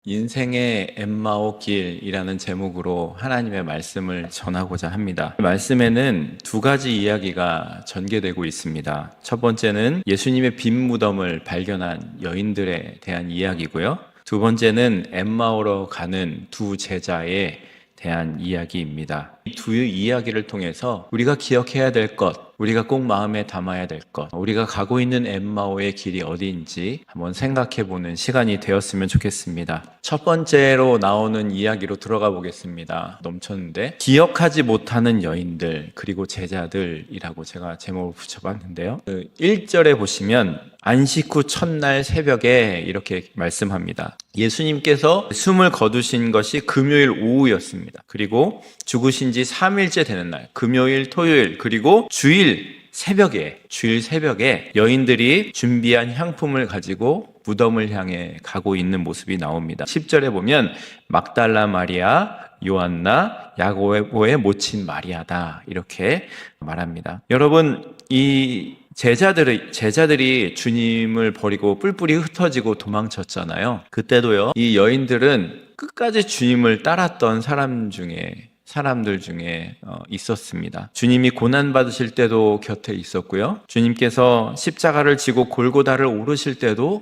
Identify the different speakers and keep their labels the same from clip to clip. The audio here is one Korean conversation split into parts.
Speaker 1: 인생의 엠마오 길이라는 제목으로 하나님의 말씀을 전하고자 합니다. 말씀에는 두 가지 이야기가 전개되고 있습니다. 첫 번째는 예수님의 빈 무덤을 발견한 여인들에 대한 이야기고요. 두 번째는 엠마오로 가는 두 제자에 대한 이야기입니다. 이 두 이야기를 통해서 우리가 기억해야 될 것, 우리가 꼭 마음에 담아야 될 것, 우리가 가고 있는 엠마오의 길이 어디인지 한번 생각해 보는 시간이 되었으면 좋겠습니다. 첫 번째로 나오는 이야기로 들어가 보겠습니다. 넘쳤는데 기억하지 못하는 여인들 그리고 제자들이라고 제가 제목을 붙여봤는데요. 1절에 보시면 안식 후 첫날 새벽에 이렇게 말씀합니다. 예수님께서 숨을 거두신 것이 금요일 오후였습니다. 그리고 죽으신 지 3일째 되는 날, 금요일, 토요일, 그리고 주일 새벽에 여인들이 준비한 향품을 가지고 무덤을 향해 가고 있는 모습이 나옵니다. 10절에 보면 막달라 마리아, 요한나, 야고보의 모친 마리아다 이렇게 말합니다. 여러분, 이 제자들이 주님을 버리고 뿔뿔이 흩어지고 도망쳤잖아요. 그때도요, 이 여인들은 끝까지 주님을 따랐던 사람들 중에 있었습니다. 주님이 고난받으실 때도 곁에 있었고요. 주님께서 십자가를 지고 골고다를 오르실 때도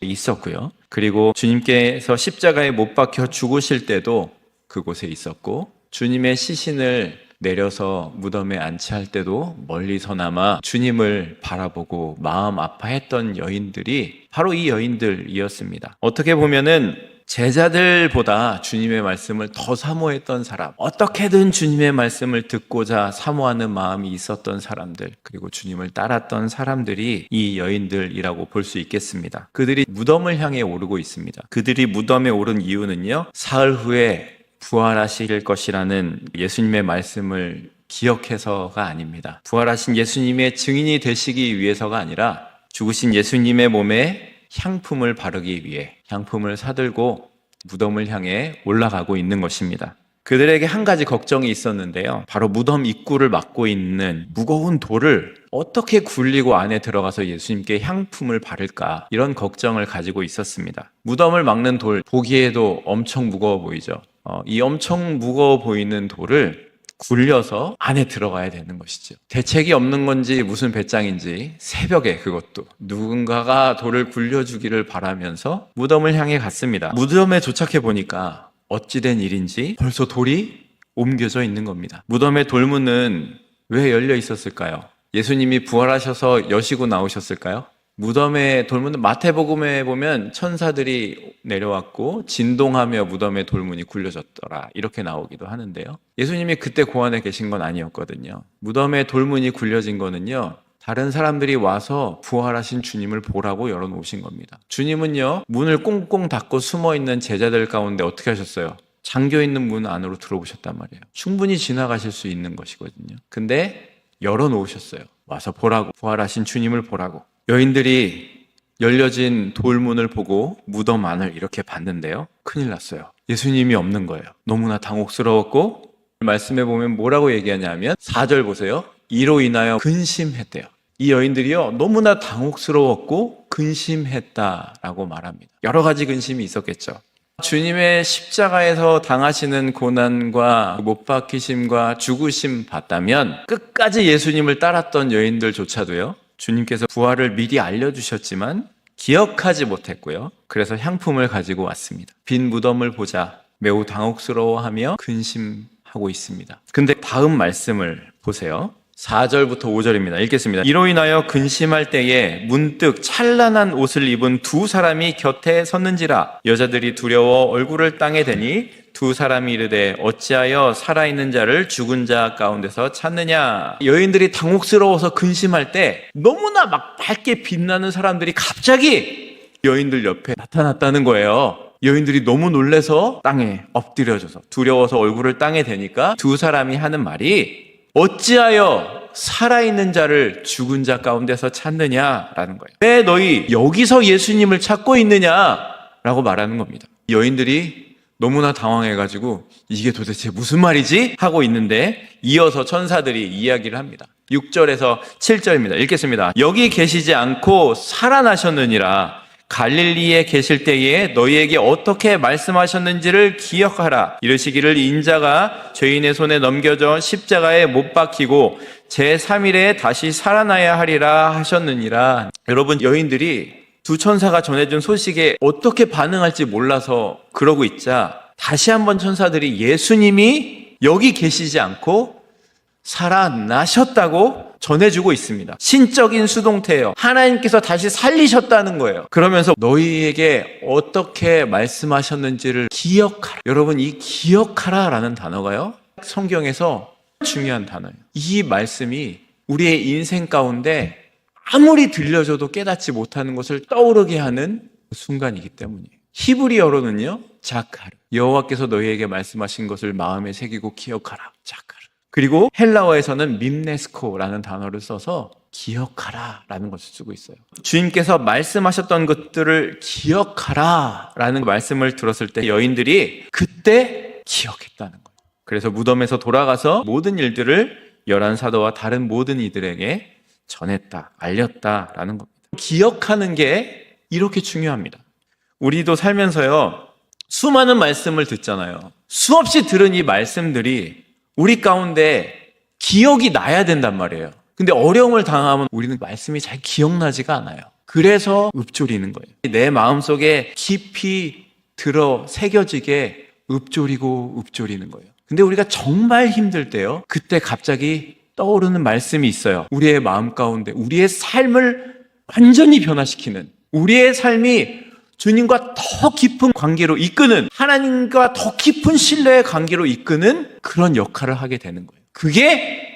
Speaker 1: 있었고요. 그리고 주님께서 십자가에 못 박혀 죽으실 때도 그곳에 있었고, 주님의 시신을 내려서 무덤에 안치할 때도 멀리서나마 주님을 바라보고 마음 아파했던 여인들이 바로 이 여인들이었습니다. 어떻게 보면은 제자들보다 주님의 말씀을 더 사모했던 사람, 어떻게든 주님의 말씀을 듣고자 사모하는 마음이 있었던 사람들, 그리고 주님을 따랐던 사람들이 이 여인들이라고 볼 수 있겠습니다. 그들이 무덤을 향해 오르고 있습니다. 그들이 무덤에 오른 이유는요, 사흘 후에 부활하실 것이라는 예수님의 말씀을 기억해서가 아닙니다. 부활하신 예수님의 증인이 되시기 위해서가 아니라 죽으신 예수님의 몸에 향품을 바르기 위해 향품을 사들고 무덤을 향해 올라가고 있는 것입니다. 그들에게 한 가지 걱정이 있었는데요. 바로 무덤 입구를 막고 있는 무거운 돌을 어떻게 굴리고 안에 들어가서 예수님께 향품을 바를까, 이런 걱정을 가지고 있었습니다. 무덤을 막는 돌, 보기에도 엄청 무거워 보이죠. 이 엄청 무거워 보이는 돌을 굴려서 안에 들어가야 되는 것이죠. 대책이 없는 건지 무슨 배짱인지 새벽에 그것도 누군가가 돌을 굴려주기를 바라면서 무덤을 향해 갔습니다. 무덤에 도착해 보니까 어찌된 일인지 벌써 돌이 옮겨져 있는 겁니다. 무덤의 돌문은 왜 열려 있었을까요? 예수님이 부활하셔서 여시고 나오셨을까요? 무덤의 돌문은 마태복음에 보면 천사들이 내려왔고 진동하며 무덤의 돌문이 굴려졌더라 이렇게 나오기도 하는데요. 예수님이 그때 고안에 계신 건 아니었거든요. 무덤의 돌문이 굴려진 거는요, 다른 사람들이 와서 부활하신 주님을 보라고 열어놓으신 겁니다. 주님은요, 문을 꽁꽁 닫고 숨어있는 제자들 가운데 어떻게 하셨어요? 잠겨있는 문 안으로 들어오셨단 말이에요. 충분히 지나가실 수 있는 것이거든요. 근데 열어놓으셨어요. 와서 보라고, 부활하신 주님을 보라고. 여인들이 열려진 돌문을 보고 무덤 안을 이렇게 봤는데요, 큰일 났어요. 예수님이 없는 거예요. 너무나 당혹스러웠고, 말씀에 보면 뭐라고 얘기하냐면 4절 보세요. 이로 인하여 근심했대요. 이 여인들이요, 너무나 당혹스러웠고 근심했다라고 말합니다. 여러 가지 근심이 있었겠죠. 주님의 십자가에서 당하시는 고난과 못 박히심과 죽으심 봤다면 끝까지 예수님을 따랐던 여인들조차도요, 주님께서 부활을 미리 알려주셨지만 기억하지 못했고요. 그래서 향품을 가지고 왔습니다. 빈 무덤을 보자 매우 당혹스러워하며 근심하고 있습니다. 근데 다음 말씀을 보세요. 4절부터 5절입니다. 읽겠습니다. 이로 인하여 근심할 때에 문득 찬란한 옷을 입은 두 사람이 곁에 섰는지라. 여자들이 두려워 얼굴을 땅에 대니 두 사람이 이르되 어찌하여 살아있는 자를 죽은 자 가운데서 찾느냐. 여인들이 당혹스러워서 근심할 때 너무나 막 밝게 빛나는 사람들이 갑자기 여인들 옆에 나타났다는 거예요. 여인들이 너무 놀라서 땅에 엎드려져서 두려워서 얼굴을 땅에 대니까 두 사람이 하는 말이 어찌하여 살아있는 자를 죽은 자 가운데서 찾느냐라는 거예요. 왜 너희 여기서 예수님을 찾고 있느냐라고 말하는 겁니다. 여인들이 너무나 당황해가지고 이게 도대체 무슨 말이지? 하고 있는데 이어서 천사들이 이야기를 합니다. 6절에서 7절입니다. 읽겠습니다. 여기 계시지 않고 살아나셨느니라. 갈릴리에 계실 때에 너희에게 어떻게 말씀하셨는지를 기억하라. 이르시기를 인자가 죄인의 손에 넘겨져 십자가에 못 박히고 제3일에 다시 살아나야 하리라 하셨느니라. 여러분, 여인들이 두 천사가 전해준 소식에 어떻게 반응할지 몰라서 그러고 있자 다시 한번 천사들이 예수님이 여기 계시지 않고 살아나셨다고 전해주고 있습니다. 신적인 수동태예요. 하나님께서 다시 살리셨다는 거예요. 그러면서 너희에게 어떻게 말씀하셨는지를 기억하라. 여러분, 이 기억하라라는 단어가요, 성경에서 중요한 단어예요. 이 말씀이 우리의 인생 가운데 아무리 들려줘도 깨닫지 못하는 것을 떠오르게 하는 순간이기 때문이에요. 히브리어로는요, 자카르. 여호와께서 너희에게 말씀하신 것을 마음에 새기고 기억하라. 자카르. 그리고 헬라어에서는 밈네스코라는 단어를 써서 기억하라라는 것을 쓰고 있어요. 주님께서 말씀하셨던 것들을 기억하라라는 말씀을 들었을 때 여인들이 그때 기억했다는 거예요. 그래서 무덤에서 돌아가서 모든 일들을 11사도와 다른 모든 이들에게 전했다, 알렸다라는 겁니다. 기억하는 게 이렇게 중요합니다. 우리도 살면서요, 수많은 말씀을 듣잖아요. 수없이 들은 이 말씀들이 우리 가운데 기억이 나야 된단 말이에요. 근데 어려움을 당하면 우리는 말씀이 잘 기억나지가 않아요. 그래서 읊조리는 거예요. 내 마음속에 깊이 들어 새겨지게 읊조리는 거예요. 근데 우리가 정말 힘들 때요, 그때 갑자기 떠오르는 말씀이 있어요. 우리의 마음 가운데 우리의 삶을 완전히 변화시키는, 우리의 삶이 주님과 더 깊은 관계로 이끄는, 하나님과 더 깊은 신뢰의 관계로 이끄는 그런 역할을 하게 되는 거예요. 그게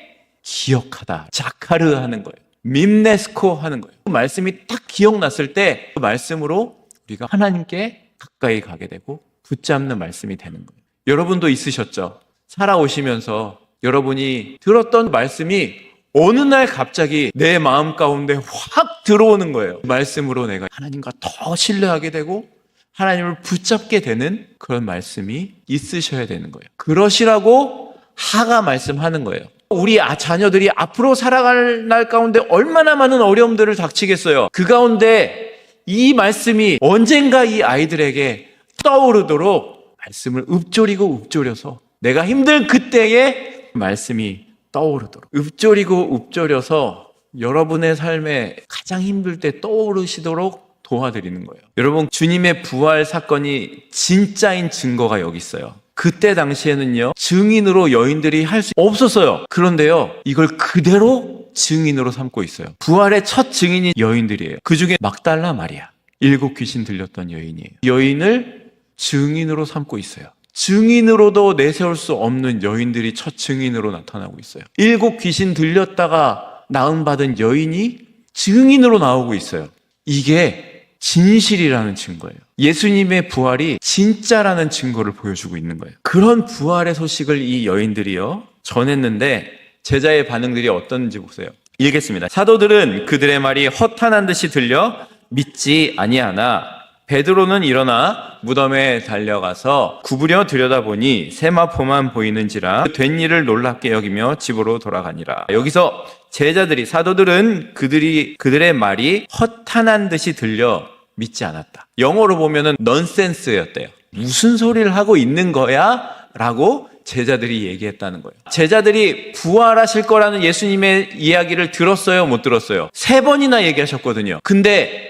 Speaker 1: 기억하다, 자카르 하는 거예요. 밈네스코 하는 거예요. 그 말씀이 딱 기억났을 때 그 말씀으로 우리가 하나님께 가까이 가게 되고 붙잡는 말씀이 되는 거예요. 여러분도 있으셨죠? 살아오시면서 여러분이 들었던 말씀이 어느 날 갑자기 내 마음 가운데 확 들어오는 거예요. 그 말씀으로 내가 하나님과 더 신뢰하게 되고 하나님을 붙잡게 되는 그런 말씀이 있으셔야 되는 거예요. 그러시라고 하가 말씀하는 거예요. 우리 자녀들이 앞으로 살아갈 날 가운데 얼마나 많은 어려움들을 닥치겠어요. 그 가운데 이 말씀이 언젠가 이 아이들에게 떠오르도록 말씀을 읊조려서 내가 힘든 그때에 말씀이 떠오르도록 읊조려서 여러분의 삶에 가장 힘들 때 떠오르시도록 도와드리는 거예요. 여러분, 주님의 부활 사건이 진짜인 증거가 여기 있어요. 그때 당시에는요, 증인으로 여인들이 할 수 없었어요. 그런데요, 이걸 그대로 증인으로 삼고 있어요. 부활의 첫 증인이 여인들이에요. 그 중에 막달라 마리아, 7 귀신 들렸던 여인이에요. 여인을 증인으로 삼고 있어요. 증인으로도 내세울 수 없는 여인들이 첫 증인으로 나타나고 있어요. 7 귀신 들렸다가 나음받은 여인이 증인으로 나오고 있어요. 이게 진실이라는 증거예요. 예수님의 부활이 진짜라는 증거를 보여주고 있는 거예요. 그런 부활의 소식을 이 여인들이요, 전했는데 제자의 반응들이 어떤지 보세요. 읽겠습니다. 사도들은 그들의 말이 허탄한 듯이 들려 믿지 아니하나 베드로는 일어나 무덤에 달려가서 구부려 들여다보니 세마포만 보이는지라 된 일을 놀랍게 여기며 집으로 돌아가니라. 여기서 제자들이, 사도들은 그들의 말이 허탄한 듯이 들려 믿지 않았다. 영어로 보면은 넌센스였대요. 무슨 소리를 하고 있는 거야? 라고 제자들이 얘기했다는 거예요. 제자들이 부활하실 거라는 예수님의 이야기를 들었어요? 못 들었어요? 3번이나 얘기하셨거든요. 근데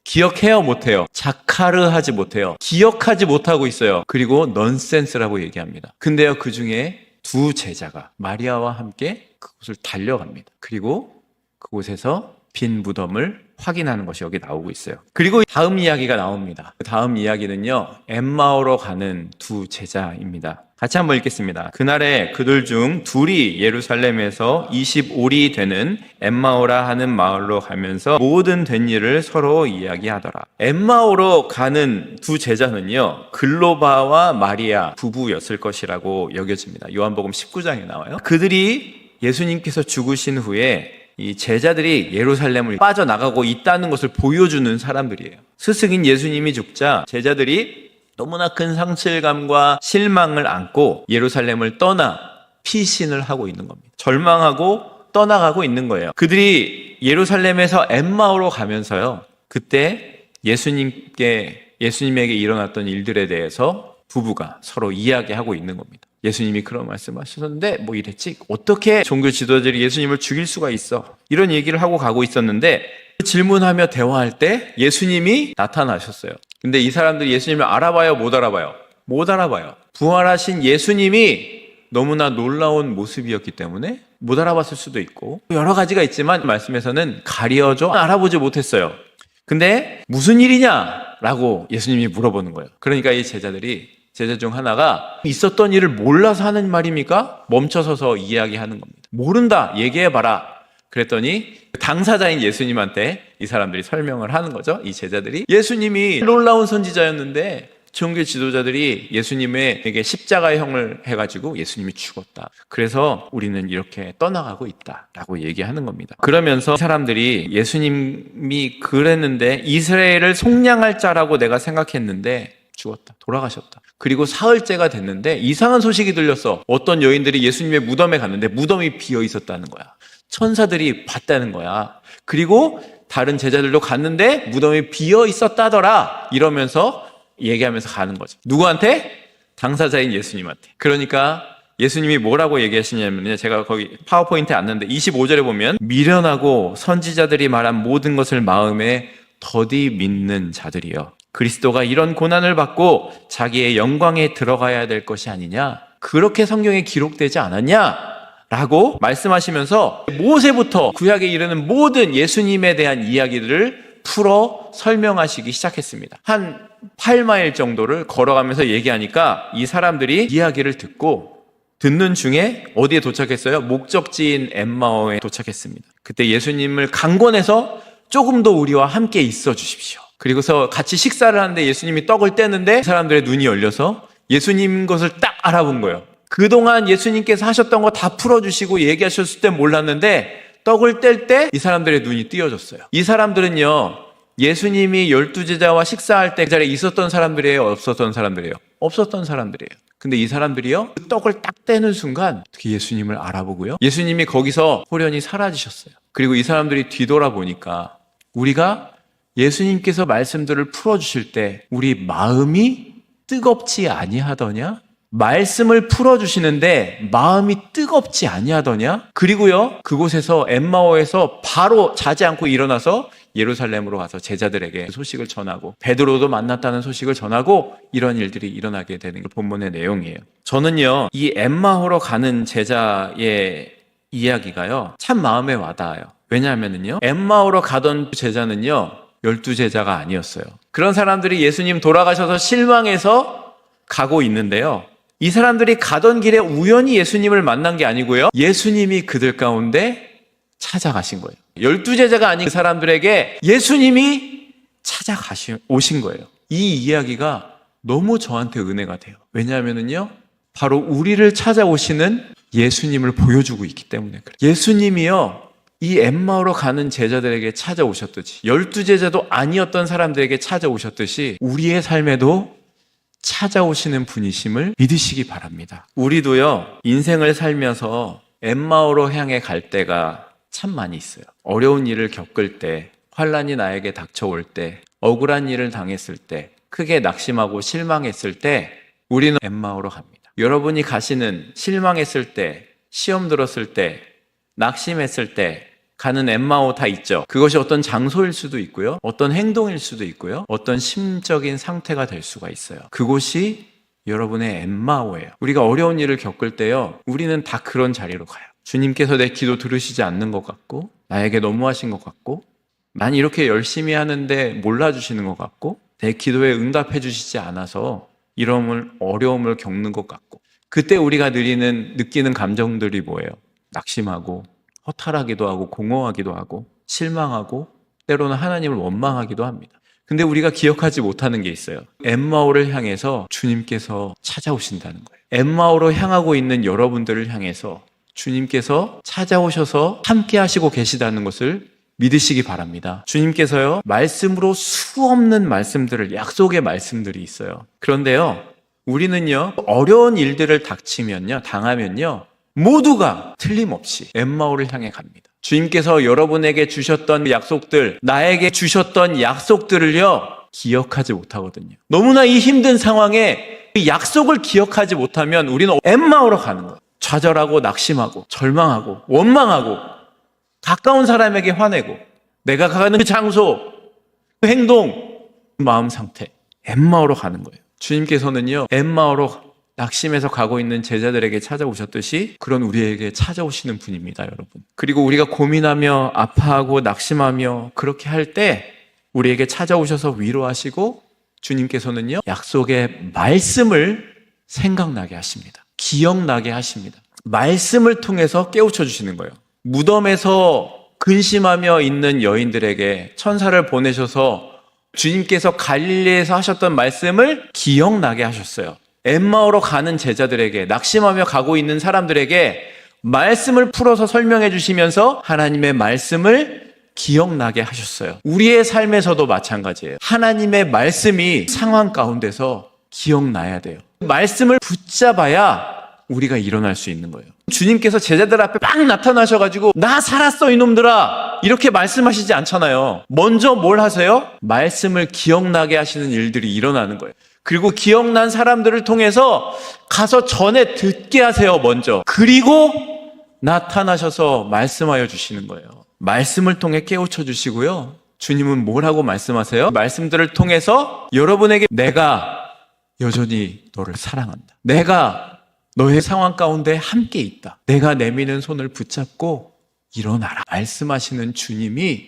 Speaker 1: 기억해요? 못해요? 자카르 하지 못해요. 기억하지 못하고 있어요. 그리고 넌센스라고 얘기합니다. 근데요, 그 중에 2 제자가 마리아와 함께 그곳을 달려갑니다. 그리고 그곳에서 빈 무덤을 확인하는 것이 여기 나오고 있어요. 그리고 다음 이야기가 나옵니다. 그 다음 이야기는요, 엠마오로 가는 2 제자입니다. 같이 한번 읽겠습니다. 그날에 그들 중 2이 예루살렘에서 25리 되는 엠마오라 하는 마을로 가면서 모든 된 일을 서로 이야기하더라. 엠마오로 가는 2 제자는요, 글로바와 마리아 부부였을 것이라고 여겨집니다. 요한복음 19장에 나와요. 그들이 예수님께서 죽으신 후에 이 제자들이 예루살렘을 빠져나가고 있다는 것을 보여주는 사람들이에요. 스승인 예수님이 죽자 제자들이 너무나 큰 상실감과 실망을 안고 예루살렘을 떠나 피신을 하고 있는 겁니다. 절망하고 떠나가고 있는 거예요. 그들이 예루살렘에서 엠마오로 가면서요, 그때 예수님에게 일어났던 일들에 대해서 부부가 서로 이야기하고 있는 겁니다. 예수님이 그런 말씀하셨는데 뭐 이랬지? 어떻게 종교 지도자들이 예수님을 죽일 수가 있어? 이런 얘기를 하고 가고 있었는데 질문하며 대화할 때 예수님이 나타나셨어요. 근데 이 사람들이 예수님을 알아봐요? 못 알아봐요? 못 알아봐요. 부활하신 예수님이 너무나 놀라운 모습이었기 때문에 못 알아봤을 수도 있고 여러 가지가 있지만 말씀에서는 가려져 알아보지 못했어요. 근데 무슨 일이냐라고 예수님이 물어보는 거예요. 그러니까 이 제자 중 하나가 있었던 일을 몰라서 하는 말입니까? 멈춰서서 이야기하는 겁니다. 모른다, 얘기해봐라. 그랬더니 당사자인 예수님한테 이 사람들이 설명을 하는 거죠. 이 제자들이 예수님이 놀라운 선지자였는데 종교 지도자들이 예수님에게 십자가형을 해가지고 예수님이 죽었다. 그래서 우리는 이렇게 떠나가고 있다라고 얘기하는 겁니다. 그러면서 사람들이 예수님이 그랬는데 이스라엘을 속량할 자라고 내가 생각했는데 죽었다. 돌아가셨다. 그리고 사흘째가 됐는데 이상한 소식이 들렸어. 어떤 여인들이 예수님의 무덤에 갔는데 무덤이 비어 있었다는 거야. 천사들이 봤다는 거야. 그리고 다른 제자들도 갔는데 무덤이 비어 있었다더라. 이러면서 얘기하면서 가는 거죠. 누구한테? 당사자인 예수님한테. 그러니까 예수님이 뭐라고 얘기하시냐면요. 제가 거기 파워포인트에 안 넣는데 25절에 보면 미련하고 선지자들이 말한 모든 것을 마음에 더디 믿는 자들이여. 그리스도가 이런 고난을 받고 자기의 영광에 들어가야 될 것이 아니냐? 그렇게 성경에 기록되지 않았냐? 라고 말씀하시면서 모세부터 구약에 이르는 모든 예수님에 대한 이야기들을 풀어 설명하시기 시작했습니다. 한 8마일 정도를 걸어가면서 얘기하니까 이 사람들이 이야기를 듣는 중에 어디에 도착했어요? 목적지인 엠마오에 도착했습니다. 그때 예수님을 강권해서 조금 더 우리와 함께 있어 주십시오. 그리고서 같이 식사를 하는데 예수님이 떡을 떼는데 사람들의 눈이 열려서 예수님 것을 딱 알아본 거예요. 그동안 예수님께서 하셨던 거 다 풀어주시고 얘기하셨을 때 몰랐는데 떡을 뗄 때 이 사람들의 눈이 띄어졌어요. 이 사람들은요, 예수님이 12제자와 식사할 때 그 자리에 있었던 사람들이에요? 없었던 사람들이에요? 없었던 사람들이에요. 근데 이 사람들이요, 그 떡을 딱 떼는 순간 어떻게 예수님을 알아보고요, 예수님이 거기서 호련히 사라지셨어요. 그리고 이 사람들이 뒤돌아보니까 우리가 예수님께서 말씀들을 풀어주실 때 우리 마음이 뜨겁지 아니하더냐? 말씀을 풀어주시는데 마음이 뜨겁지 아니하더냐? 그리고요, 그곳에서 엠마오에서 바로 자지 않고 일어나서 예루살렘으로 가서 제자들에게 소식을 전하고 베드로도 만났다는 소식을 전하고 이런 일들이 일어나게 되는 게 본문의 내용이에요. 저는요, 이 엠마오로 가는 제자의 이야기가요, 참 마음에 와닿아요. 왜냐하면요, 엠마오로 가던 제자는요, 12제자가 아니었어요. 그런 사람들이 예수님 돌아가셔서 실망해서 가고 있는데요, 이 사람들이 가던 길에 우연히 예수님을 만난 게 아니고요, 예수님이 그들 가운데 찾아가신 거예요. 12제자가 아닌 그 사람들에게 예수님이 오신 거예요. 이 이야기가 너무 저한테 은혜가 돼요. 왜냐하면요, 바로 우리를 찾아오시는 예수님을 보여주고 있기 때문에 그래요. 예수님이요, 이 엠마오로 가는 제자들에게 찾아오셨듯이 12제자도 아니었던 사람들에게 찾아오셨듯이 우리의 삶에도 찾아오시는 분이심을 믿으시기 바랍니다. 우리도요, 인생을 살면서 엠마오로 향해 갈 때가 참 많이 있어요. 어려운 일을 겪을 때, 환난이 나에게 닥쳐올 때, 억울한 일을 당했을 때, 크게 낙심하고 실망했을 때 우리는 엠마오로 갑니다. 여러분이 가시는 실망했을 때, 시험 들었을 때, 낙심했을 때 가는 엠마오 다 있죠. 그것이 어떤 장소일 수도 있고요, 어떤 행동일 수도 있고요, 어떤 심적인 상태가 될 수가 있어요. 그곳이 여러분의 엠마오예요. 우리가 어려운 일을 겪을 때요, 우리는 다 그런 자리로 가요. 주님께서 내 기도 들으시지 않는 것 같고, 나에게 너무하신 것 같고, 난 이렇게 열심히 하는데 몰라주시는 것 같고, 내 기도에 응답해 주시지 않아서 이런 어려움을 겪는 것 같고, 그때 우리가 느끼는 감정들이 뭐예요? 낙심하고, 허탈하기도 하고, 공허하기도 하고, 실망하고, 때로는 하나님을 원망하기도 합니다. 근데 우리가 기억하지 못하는 게 있어요. 엠마오를 향해서 주님께서 찾아오신다는 거예요. 엠마오로 향하고 있는 여러분들을 향해서 주님께서 찾아오셔서 함께 하시고 계시다는 것을 믿으시기 바랍니다. 주님께서요, 말씀으로 수없는 말씀들을, 약속의 말씀들이 있어요. 그런데요, 우리는요, 어려운 일들을 당하면요, 모두가 틀림없이 엠마오를 향해 갑니다. 주님께서 여러분에게 주셨던 약속들, 나에게 주셨던 약속들을요, 기억하지 못하거든요. 너무나 이 힘든 상황에 그 약속을 기억하지 못하면 우리는 엠마오로 가는 거예요. 좌절하고 낙심하고 절망하고 원망하고 가까운 사람에게 화내고 내가 가는 그 장소, 그 행동, 그 마음 상태, 엠마오로 가는 거예요. 주님께서는요, 엠마오로 낙심해서 가고 있는 제자들에게 찾아오셨듯이 그런 우리에게 찾아오시는 분입니다, 여러분. 그리고 우리가 고민하며 아파하고 낙심하며 그렇게 할 때 우리에게 찾아오셔서 위로하시고 주님께서는요, 약속의 말씀을 생각나게 하십니다. 기억나게 하십니다. 말씀을 통해서 깨우쳐 주시는 거예요. 무덤에서 근심하며 있는 여인들에게 천사를 보내셔서 주님께서 갈릴리에서 하셨던 말씀을 기억나게 하셨어요. 엠마오로 가는 제자들에게, 낙심하며 가고 있는 사람들에게 말씀을 풀어서 설명해 주시면서 하나님의 말씀을 기억나게 하셨어요. 우리의 삶에서도 마찬가지예요. 하나님의 말씀이 상황 가운데서 기억나야 돼요. 말씀을 붙잡아야 우리가 일어날 수 있는 거예요. 주님께서 제자들 앞에 막 나타나셔가지고 나 살았어 이놈들아 이렇게 말씀하시지 않잖아요. 먼저 뭘 하세요? 말씀을 기억나게 하시는 일들이 일어나는 거예요. 그리고 기억난 사람들을 통해서 가서 전에 듣게 하세요, 먼저. 그리고 나타나셔서 말씀하여 주시는 거예요. 말씀을 통해 깨우쳐 주시고요. 주님은 뭐라고 말씀하세요? 말씀들을 통해서 여러분에게 내가 여전히 너를 사랑한다. 내가 너의 상황 가운데 함께 있다. 내가 내미는 손을 붙잡고 일어나라. 말씀하시는 주님이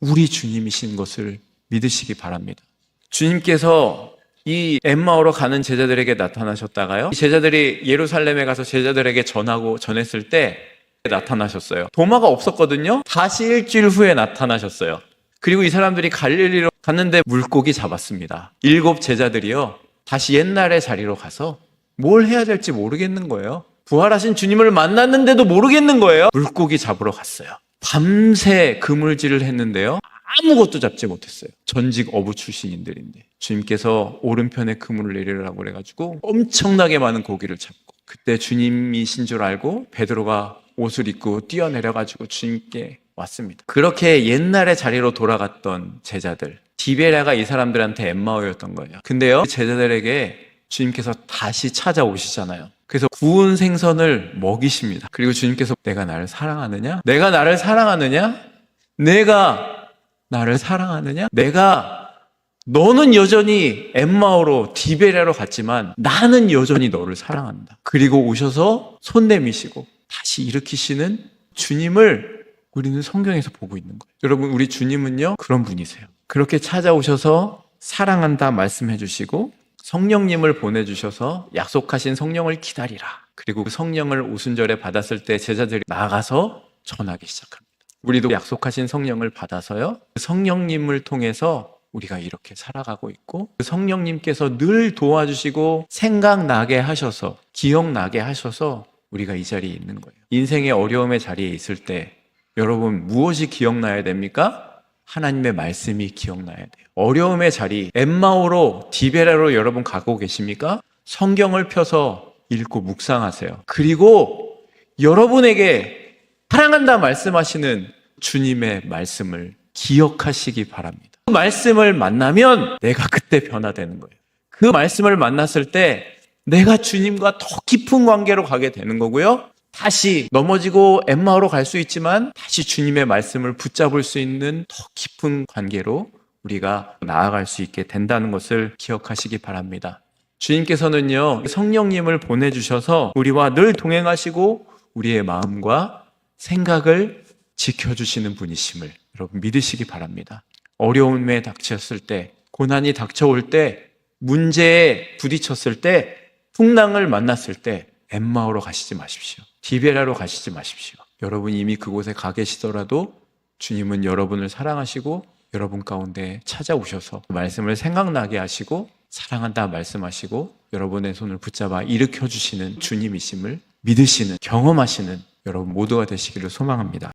Speaker 1: 우리 주님이신 것을 믿으시기 바랍니다. 주님께서 이 엠마오로 가는 제자들에게 나타나셨다가요, 이 제자들이 예루살렘에 가서 제자들에게 전했을 때 나타나셨어요. 도마가 없었거든요. 다시 일주일 후에 나타나셨어요. 그리고 이 사람들이 갈릴리로 갔는데 물고기 잡았습니다. 7 제자들이요, 다시 옛날의 자리로 가서 뭘 해야 될지 모르겠는 거예요. 부활하신 주님을 만났는데도 모르겠는 거예요. 물고기 잡으러 갔어요. 밤새 그물질을 했는데요, 아무것도 잡지 못했어요. 전직 어부 출신인들인데 주님께서 오른편에 그물을 내리라고 그래가지고 엄청나게 많은 고기를 잡고, 그때 주님이신 줄 알고 베드로가 옷을 입고 뛰어내려가지고 주님께 왔습니다. 그렇게 옛날의 자리로 돌아갔던 제자들, 디베랴가 이 사람들한테 엠마오였던 거예요. 근데요, 제자들에게 주님께서 다시 찾아오시잖아요. 그래서 구운 생선을 먹이십니다. 그리고 주님께서 내가 나를 사랑하느냐? 내가 나를 사랑하느냐? 내가 나를 사랑하느냐? 너는 여전히 엠마오로 디베랴로 갔지만 나는 여전히 너를 사랑한다. 그리고 오셔서 손 내미시고 다시 일으키시는 주님을 우리는 성경에서 보고 있는 거예요. 여러분, 우리 주님은요, 그런 분이세요. 그렇게 찾아오셔서 사랑한다 말씀해 주시고 성령님을 보내주셔서 약속하신 성령을 기다리라. 그리고 그 성령을 오순절에 받았을 때 제자들이 나가서 전하기 시작합니다. 우리도 약속하신 성령을 받아서요, 성령님을 통해서 우리가 이렇게 살아가고 있고, 성령님께서 늘 도와주시고 생각나게 하셔서, 기억나게 하셔서 우리가 이 자리에 있는 거예요. 인생의 어려움의 자리에 있을 때 여러분, 무엇이 기억나야 됩니까? 하나님의 말씀이 기억나야 돼요. 어려움의 자리, 엠마오로, 디베랴로 여러분 가고 계십니까? 성경을 펴서 읽고 묵상하세요. 그리고 여러분에게 사랑한다 말씀하시는 주님의 말씀을 기억하시기 바랍니다. 그 말씀을 만나면 내가 그때 변화되는 거예요. 그 말씀을 만났을 때 내가 주님과 더 깊은 관계로 가게 되는 거고요, 다시 넘어지고 엠마오로 갈 수 있지만 다시 주님의 말씀을 붙잡을 수 있는 더 깊은 관계로 우리가 나아갈 수 있게 된다는 것을 기억하시기 바랍니다. 주님께서는요, 성령님을 보내주셔서 우리와 늘 동행하시고 우리의 마음과 생각을 지켜주시는 분이심을 여러분 믿으시기 바랍니다. 어려움에 닥쳤을 때, 고난이 닥쳐올 때, 문제에 부딪혔을 때, 풍랑을 만났을 때 엠마오로 가시지 마십시오. 디베랴로 가시지 마십시오. 여러분이 이미 그곳에 가 계시더라도 주님은 여러분을 사랑하시고 여러분 가운데 찾아오셔서 말씀을 생각나게 하시고 사랑한다 말씀하시고 여러분의 손을 붙잡아 일으켜 주시는 주님이심을 믿으시는, 경험하시는 여러분 모두가 되시기를 소망합니다.